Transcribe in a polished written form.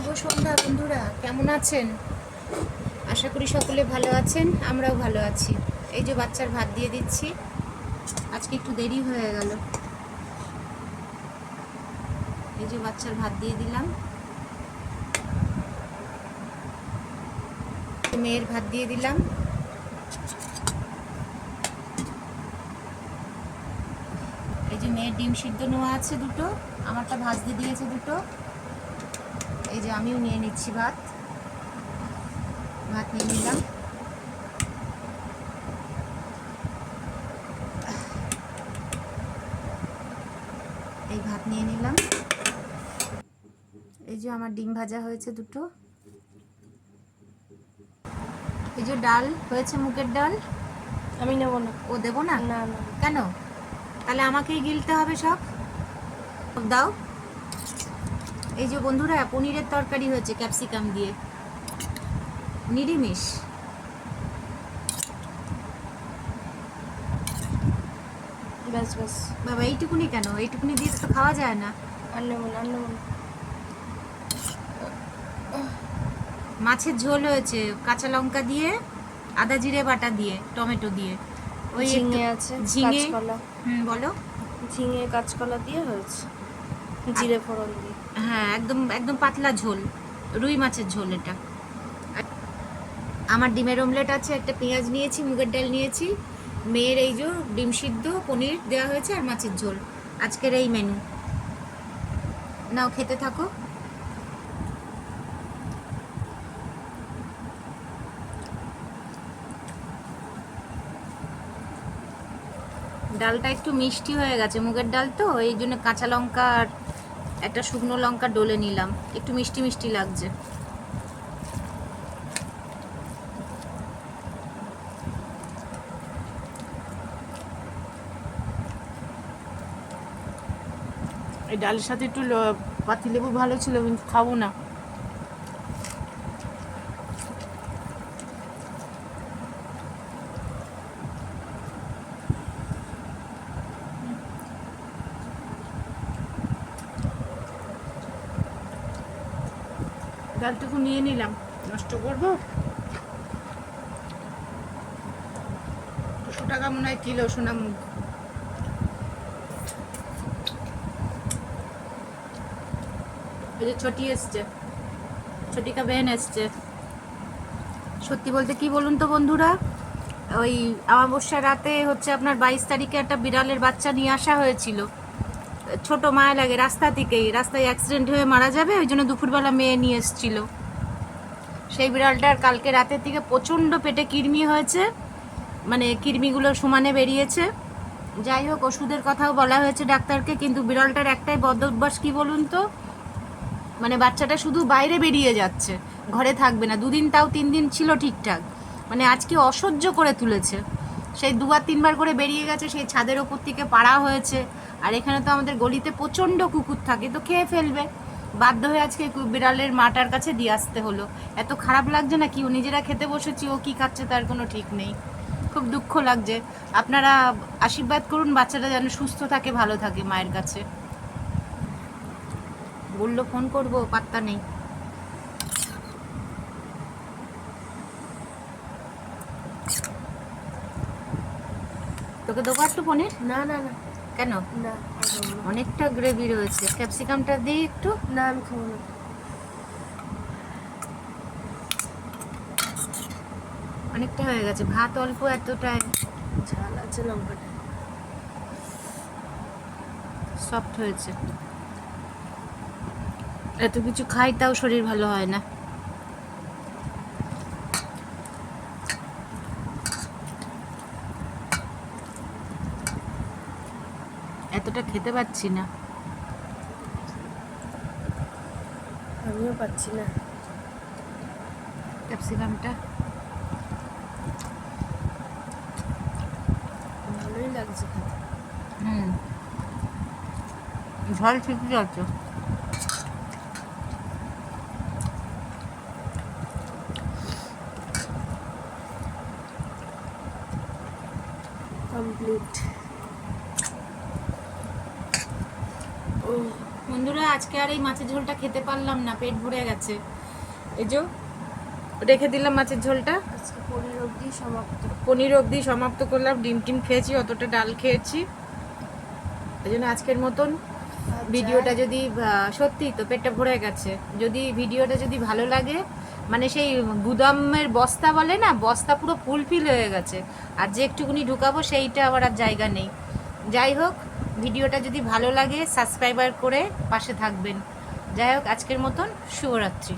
শুভ সন্ধ্যা বন্ধুরা, কেমন আছেন? আশা করি সকলে ভালো আছেন, আমরাও ভালো আছি। এই যে বাচ্চার ভাত দিয়ে দিচ্ছি, আজকে একটু দেরি হয়ে গেল। এই যে বাচ্চার ভাত দিয়ে দিলাম, মেয়ের ভাত দিয়ে দিলাম। এই যে মেয়ের ডিম সিদ্ধ নেওয়া আছে দুটো, আমারটা ভাজতে দিয়েছে দুটো। এই যে আমিও নিয়ে নিচ্ছি ভাত নিয়ে নিলাম। এই ভাত নিয়ে নিলাম। এই যে আমার ডিম ভাজা হয়েছে দুটো। এই যে ডাল হয়েছে, মুগের ডাল। আমি নেব না। ও দেবো না? না না। কেন? তাহলে আমাকেই গিলতে হবে সব। দাও। এই যে বন্ধুরা, পনিরের তরকারি হয়েছে ক্যাপসিকাম দিয়ে, নিরামিষ। ব্যাস ব্যাস বাবা, এইটুকুনি কেন? এইটুকুনি দিয়ে তো খাওয়া যায় না। আর নেব না, আর নেব না। মাছের ঝোল হয়েছে কাঁচা লঙ্কা দিয়ে, আদা জিরে বাটা দিয়ে, টমেটো দিয়ে। ওই ঝিঙে আছে, ঝিঙে। কাঁচকলা। বলো। ঝিঙে কাঁচকলা দিয়ে হয়েছে, জিরে ফোড়ন দিয়ে। হ্যাঁ, একদম একদম পাতলা ঝোল, রুই মাছের ঝোল এটা। আমার ডিমের অমলেট আছে, একটা পেঁয়াজ নিয়েছি, মুগের ডাল নিয়েছি, মেয়ের এই যে ডিম সিদ্ধ, পনির দেওয়া হয়েছে, আর মাছের ঝোল। আজকের এই মেনু। নাও, খেতে থাকো। ডালটা একটু মিষ্টি হয়ে গেছে, মুগের ডাল তো, এই জন্য কাঁচা লঙ্কা আর একটা শুকনো লঙ্কা ডলে নিলাম, একটু মিষ্টি মিষ্টি লাগছে। এই ডালের সাথে একটু পাতিলেবু ভালো ছিল, কিন্তু খাবো না। ডালটুকু নিয়ে নিলাম, নষ্ট করবো। 200 টাকা মনে হয় কিলো সোনামুগ। এই যে ছোটি এসছে, ছোটিকা বেহেন এসছে। সত্যি বলতে কি বলুন তো বন্ধুরা, ওই অমাবস্যা রাতে হচ্ছে আপনার 22 তারিখে একটা বিড়ালের বাচ্চা নিয়ে আসা হয়েছিল। ছোট, মায়া লাগে, রাস্তায় অ্যাক্সিডেন্ট হয়ে মারা যাবে, ওই জন্য দুপুরবেলা মেয়ে নিয়ে এসেছিল। সেই বিড়ালটার কালকে রাতের দিকে প্রচণ্ড পেটে কৃমি হয়েছে, মানে কৃমিগুলো সমানে বেরিয়েছে। যাই হোক, ওষুধের কথাও বলা হয়েছে ডাক্তারকে, কিন্তু বিড়ালটার একটাই বদ অভ্যাস, কি বলুন তো, মানে বাচ্চাটা শুধু বাইরে বেরিয়ে যাচ্ছে, ঘরে থাকবে না। 2 দিন, তাও 3 দিন ছিল ঠিকঠাক, মানে আজকে অসহ্য করে তুলেছে। সেই 2-3 বার করে বেরিয়ে গেছে, সেই ছাদের ওপর থেকে পাড়া হয়েছে। আর এখানে তো আমাদের গলিতে প্রচণ্ড কুকুর থাকে, তো খেয়ে ফেলবে। বাধ্য হয়ে আজকে বিড়ালের মাটার কাছে দিয়ে আসতে হলো। এত খারাপ লাগছে না কি, ও নিজেরা খেতে বসেছি, ও কি খাচ্ছে তার কোনো ঠিক নেই। খুব দুঃখ লাগছে। আপনারা আশীর্বাদ করুন বাচ্চাটা যেন সুস্থ থাকে, ভালো থাকে মায়ের কাছে। বললো ফোন করবো, পাত্তা নেই। তোকে দেবো একটু পনির? না না না। কেন? না, আর খাবো না। অনেকটা গ্রেভি রয়েছে, ক্যাপসিকামটা দিই একটু। না, আমি খাবো না। অনেকটা হয়ে গেছে, ভাত অল্প, এতটাই ঝাল আছে, লঙ্কাটা সফট হয়েছে। এত কিছু খাই তাও শরীর ভালো হয় না। এতটা খেতে পাচ্ছি না। আমিও পাচ্ছি না। ক্যাপসিকামটা ভালোই লাগছে খেতে। ঝাল ঠিকই আছে। কমপ্লিট। ও বন্ধুরা আজকে আর এই মাছের ঝোলটা খেতে পারলাম না, পেট ভরে গেছে। এই যে রেখে দিলাম মাছের ঝোলটা, আজকে 15 অবধি সমাপ্ত। 15 অবধি সমাপ্ত করলাম। ডিম টিম খেয়েছি, অতটা ডাল খেয়েছি। এই জন্য আজকের মতন ভিডিওটা যদি সত্যি তো পেটটা ভরে গেছে। যদি ভিডিওটা যদি ভালো লাগে, মানে সেই গুদামের বস্তা বলে না, বস্তা পুরো ফুলফিল হয়ে গেছে, আর যে একটুকুনি ঢুকাবো সেইটা আবার আর জায়গা নেই। যাই হোক, ভিডিওটা যদি ভালো লাগে সাবস্ক্রাইবার করে পাশে থাকবেন। যাই হোক, আজকের মতন শুভরাত্রি।